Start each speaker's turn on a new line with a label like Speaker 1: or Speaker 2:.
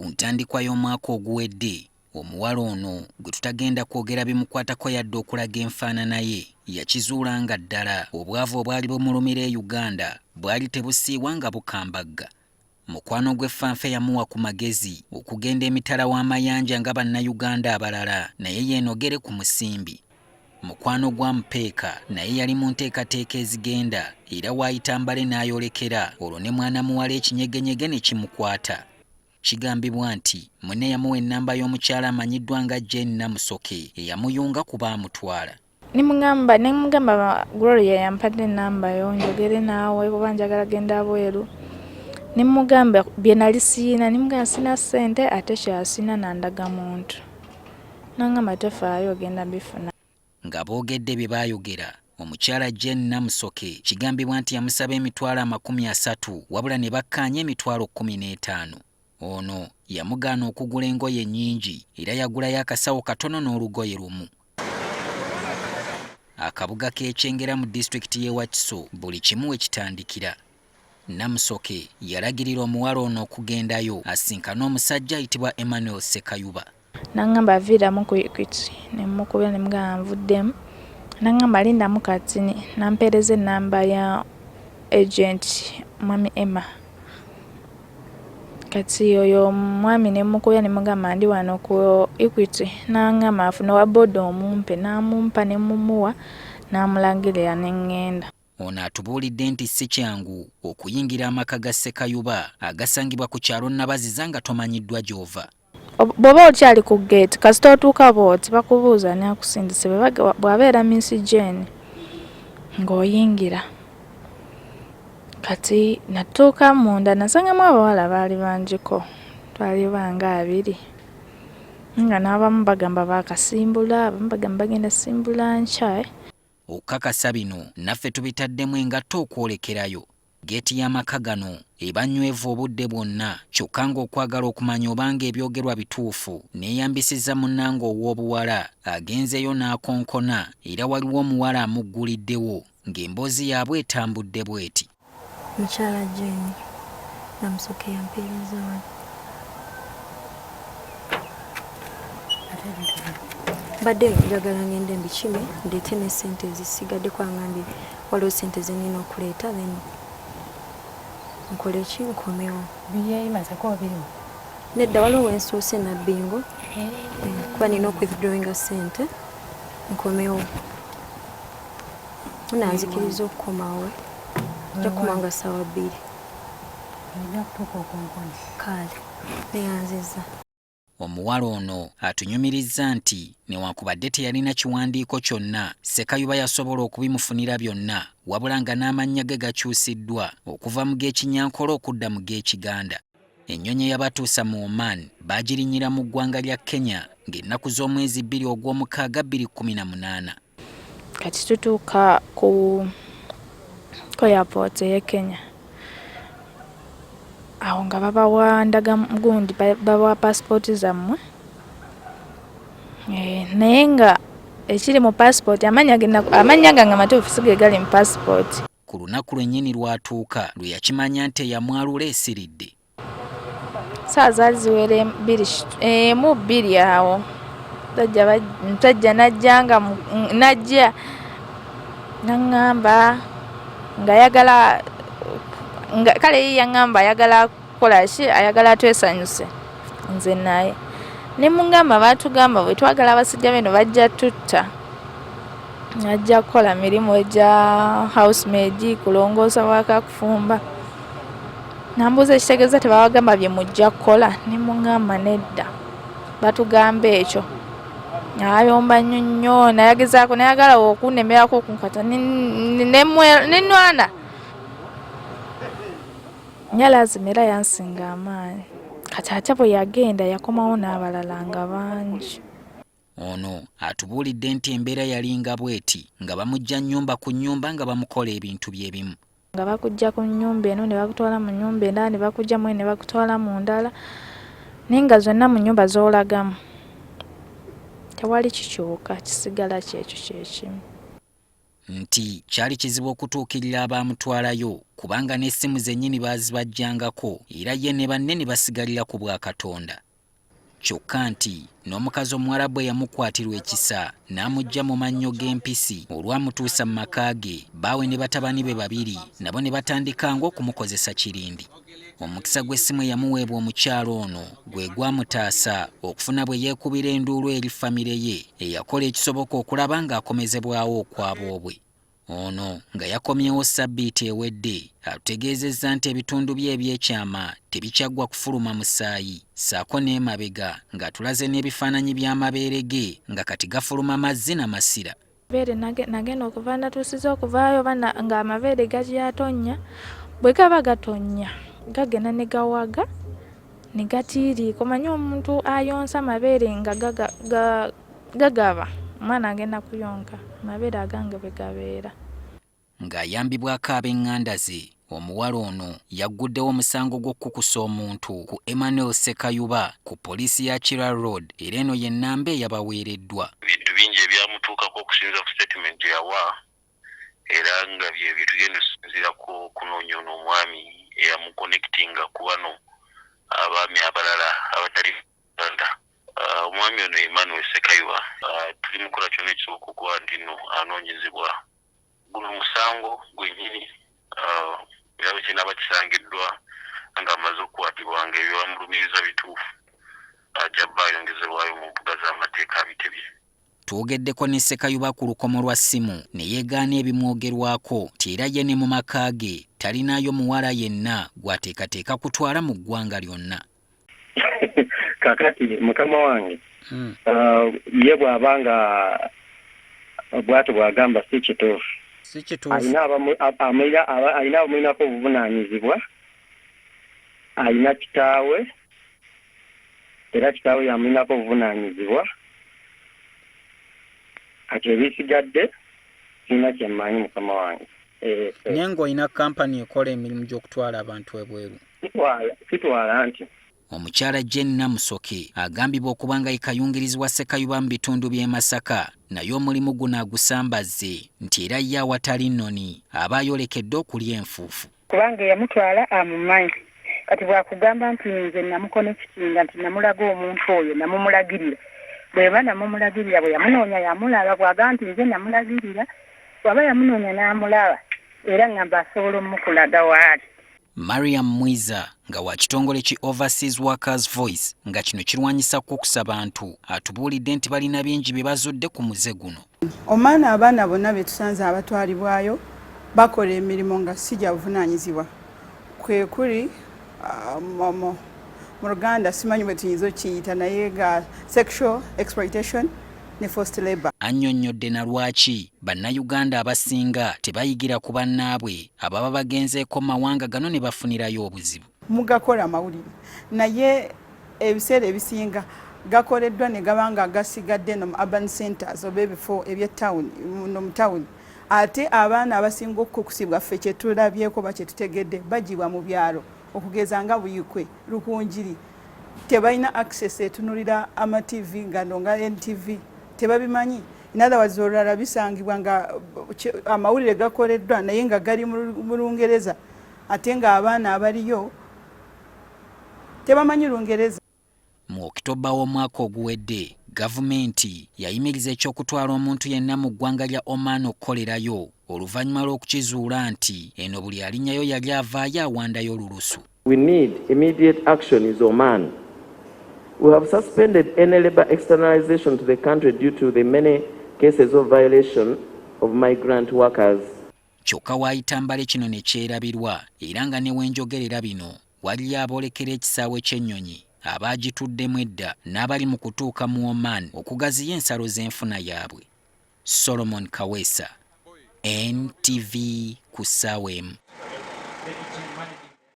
Speaker 1: Ku ntandikwa y'omwaka oguwedde omuwala ono gwe tutagenda kwogera bimukwatako yadde okulaga enfaanana ye yakizuula nga ddala obwavu obwali bumulumira e Uganda bwali tebusiiwa nga bukambagga. Mukwano gw'effanfe yamuwa ku magezi okugenda emitala w'amayanja nga bannayuganda abalala naye yeenogere ku musimbi. Mukwano gwa Mupeeka naye yali mu nteekateeka ezigenda era waayita mbale n'ayolekera olwo ne mwana muwala ekinyegenyege ne kimukwata. Kigambibwa nti munne yamuwa ennamba y'omukyala amanyiddwa nga Ennaku Y'EKYEYO eyamuyunga kuba amutwala.
Speaker 2: Nimugamba Gloria yampadde ennamba yo njogere naawe kuba njagala genda abweru. Nimugamba bye nali siina nimugamba sina ssente ate kyasina nandaga muntu. Nangamba tefaayo ogenda bifuna.
Speaker 1: Nga boogedde bye baayogera omukyala Ennaku Y'EKYEYO kigambibwa nti yamusaba emitwalo 30 wabula ne bakkaanya emitwalo 15. Ono yamugaana okugula engoye nnyingi era yagulayo akasawo katono n'olugoye lumu. Akabuga k'e Kyengera mu disitulikiti y'e Wakiso buli kimu we kitandikira. Ennaku Y'EKYEYO yalagirira omuwala ono okugendayo asinkana omusajja ayitibwa Emmanuel Ssekayuba.
Speaker 2: Nangamba aviiramu ku Equity ne mukubira ne mugamba nvuddemu. Nangamba lindamu kati nampeereza ennamba ya agent mwami Emma. Kati oyo mwami ne mukubira ne mugamba ndi wano ku Equity nangamba afuna wa boda omumpe namumpa ne mumuwa namulagirira ne ngenda.
Speaker 1: Ono atubuulidde nti si kyangu okuyingira amaka ga Ssekayuba agasangibwa ku kyalo Nabaziza nga tomanyiddwa gy'ova.
Speaker 2: Bw'oba okyali ku gate kasita otuuka booti bakubuuza ne akusindise bw'abeera Miss Jane ng'oyingira. Kati natuuka munda nasangamu abawala baali bangiko twali banga 2 nga n'abamu bagamba baakasimbula abamu bagamba bagenda simbula nkya.
Speaker 1: Okukakasa bino naffe tubitaddemu engatto okwolekerayo. Geeti y'amaka gano eba nnywevu obudde bwonna kyokka ng'okwagala okumanya obanga ebyogerwa bituufu neeyambisizza munnange ow'obuwala agenzeyo n'akonkona era waliwo omuwala amugguliddewo ng'emboozi yaabwe etambudde bw'eti.
Speaker 3: Mukyala Jane namusoke yampeereza wano. Badde njagala ngende mbikime ndeete ne ssente zisigadde kwangambye waliwo ssente ze nnina okuleeta then nkole ki nkomewo.
Speaker 4: Biyeyimaze birimu.
Speaker 3: Nedda waliwo wensoose nabbingo kuba nina okwithdrawinga ssente nkomewo. Munanzikiriza okukomawo nja kumanga ssaawa 2.
Speaker 4: Ojja kutuuka okonkona.
Speaker 3: Kale neyanziza.
Speaker 1: Omuwala ono atunyumirizza nti newankubadde teyalina kiwandiiko kyonna Ssekayuba yasobola okubimufunira byonna wabula nga n'amannya ge gakyusiddwa okuva mu g'Ekinyankole okudda mu g'Ekiganda. Ennyonyi eyabatuusa mu Oman baagirinyira mu ggwanga lya Kenya ng'ennaku z'omwezi 2 ogw'omukaaga 2018.
Speaker 2: Kati tutuuka ku airport y'e Kenya. Awo nga babawa ndagagundi babawa passport zammwe. Naye nga ekiri mu passport amanya gange amatuufu si ge gali mu passport.
Speaker 1: Ku lunaku lwennyini lwatuuka lwe yakimanya nti eyamwalula esiridde.
Speaker 2: Saa zaali ziwere 2 awo. Musajja najja naŋŋamba nga ayagala kale ye yaŋŋamba ayagala kukola ki ayagala twesanyuse nze naye ne mungamba baatugamba bwe twagala abasajja beno bajja tutta ajja kukola mirimu egya housemaid kulongoosa waka kufumba. Nambuuza ekitegeeza tebabagamba bye mujja kukola ne mungamba nedda batugamba ekyo. Ayomba nnyo nayagezaako nayagala okunnemerako okunkata nenwana nyalazimu era yansinga amaanyi. Kati ate bwe yagenda yakomawo n'abalala nga bangi.
Speaker 1: Ono atubuulidde nti embeera yalinga bw'eti nga bamujja nnyumba ku nnyumba nga bamukola ebintu by'ebimu.
Speaker 2: Nga bakujja ku nnyumba eno ne bakutwala mu nnyumba endala ne bakujja mu ne bakutwala mu ndala naye nga zonna mu nnyumba z'olagamu tewali kikyuka kisigala kyekyo kyekimu.
Speaker 1: nti kyali kizibu okutuukirira abaamutwalayo kubanga n'essimu zennyini baazibajjangako era ye ne banne ne basigalira ku bwa Katonda. Kyokka nti n'omukazi Omuwarabu eyamukwatirwa ekisa n'amugya mu mannyo g'empisi olwamutuusa mu maka ge, baawe ne batabani be babiri nabo ne batandikanga okumukozesa kirindi. Omukisa gw'essimu eyamuweebwa omukyalo ono gwe gwamutaasa okufuna bwe yeekubira enduulu eri famire ye eyakola ekisoboka okulaba ng'akomezebwawo okwabwe. Ono nga yakomyewo Ssabbiiti ewedde atutegeezezza nti ebitundu bye eby'ekyama tebikyaggwa kufuluma musaayi ssaako n'emabega ng'atulaze n'ebifaananyi by'amabeere ge nga kati gafuluma mazzi na masira.
Speaker 2: Beere nagenda okuva natuusiza okuvaayo nga amabeere gakyatonya, bwe gaba gatonya gagenda ne gawaga ne gatiiriika. Omanyi omuntu ayonsa amabeere nga gagaba omwana agenda kuyonka amabeere agange bwe gabeera.
Speaker 1: Ng'ayambibwako ab'eŋŋanda ze, omuwala ono yagguddewo omusango gw'okukusa omuntu ku Emmanuel Ssekayuba ku poliisi ya Kira Road era eno ye nnamba eyabaweereddwa.
Speaker 5: Ebintu bingi ebyamutuukako okusinziira ku statement yawa era nga bye bitugenda okusinziira ku kunoonya ono omwami eyamuconnectinga ku bano abaami abalala abatali Uganda. Omwami ono Emmanuel Ssekayuba tuli mukola kyonna ekisoboka okuba nti nno anoonyezebwa. Guno musango gwennyini era bwe kinaaba kisangiddwa nga amaze okukwatibwa nga ebyo bamulumiriza bituufu ajja bba ayongezebwayo mu mbuga z'amateeka abitebye.
Speaker 1: Twogeddeko ne Ssekayuba ku lukomo lwa ssimu ne yeegaana ebimwogerwako ti era ye ne mu maka ge talinaayo muwala yenna gw'ateekateeka kutwala mu ggwanga lyonna.
Speaker 6: Kakati mukama wange ye bw'abanga bw'atyo bw'agamba si kituufu. Alina abamulinako obuvunaanyizibwa, alina kitaawe era kitaawe yamulinako obuvunaanyizibwa. Kati ebisigadde sirina kye mmanyi mukama wange.
Speaker 7: Naye ng'olina kampani ekola emirimu gy'okutwala abantu ebweru.
Speaker 6: Kitwala nti
Speaker 1: Omukyala Jenna Musoke agambibwa okuba nga yekayungirizibwa Ssekayuba mu bitundu by'e Masaka naye omulimu guno agusambazze nti era ye awatali nnoni aba ayolekedde okulya enfuufu.
Speaker 8: Kubanga yamutwala amumanyi kati bwakugamba nti nze namukonekitinga nti namulaga omuntu oyo namumulagirira bweba namumulagirira bwe yamunoonya yamulaba bw'agamba nti nze namulagirira bw'aba yamunoonya n'amulaba era ngamba asobola omukulaga waali.
Speaker 1: Mariam Mwiza nga wa kitongole ki Overseas Workers Voice nga kino kirwanyisa kukusa bantu atubuulidde nti balina bingi bye bazudde ku muze guno.
Speaker 9: Oman abaana bonna be tusanze abatwalibwayo bakola emirimu nga si gya buvunaanyizibwa. Kwe kuli mu Luganda simanyi bwe tuyinza okiyita naye ga sexual exploitation ne forced labor.
Speaker 1: Annyonnyodde na lwaki bannayuganda abasinga tebayigira ku bannaabwe ababa bagenzeeko mawanga gano ne bafunirayo obuzibu.
Speaker 9: Mugakola amawulire naye ebiseera ebisinga gakoleddwa ne gabanga gasigadde no urban centers oba ebifo eby'ettawuni mu tawuni. Ate abaana abasinga okukusibwa ffe kye tulabyeko ba kye tutegedde bagibwa mu byalo okugeza nga Buyikwe, Lukunjiri. Tebalina access etunulira ama TV nga ndonga NTV. Tebabimanyi. In other words, olulala bisangibwa nga amawulire gakoleddwa naye nga gali mu Lungereza ate nga abaana abaliyo tebamanyi Lungereza.
Speaker 1: Mu Oktoba w'omwaka oguwedde gavumenti yayimiriza ekyokutwala omuntu yenna mu ggwanga lya Oman okukolerayo oluvannyuma lw'okukizuula nti eno buli alinnyayo yali avaayo awandayo lulusu.
Speaker 10: We need immediate action is Oman. We have suspended any labor externalization to the country due to the many cases of violation of migrant workers.
Speaker 1: Kyokka waayitambale kino ne kyerabirwa era nga ne wenjogerera bino waliyo aboolekera ekisaawe ky'ennyonyi abaagituddemu edda n'abali mu kutuuka mu Oman okugaziya ensalo z'enfuna yaabwe. Solomon Kaweesa, NTV ku ssaawa emu.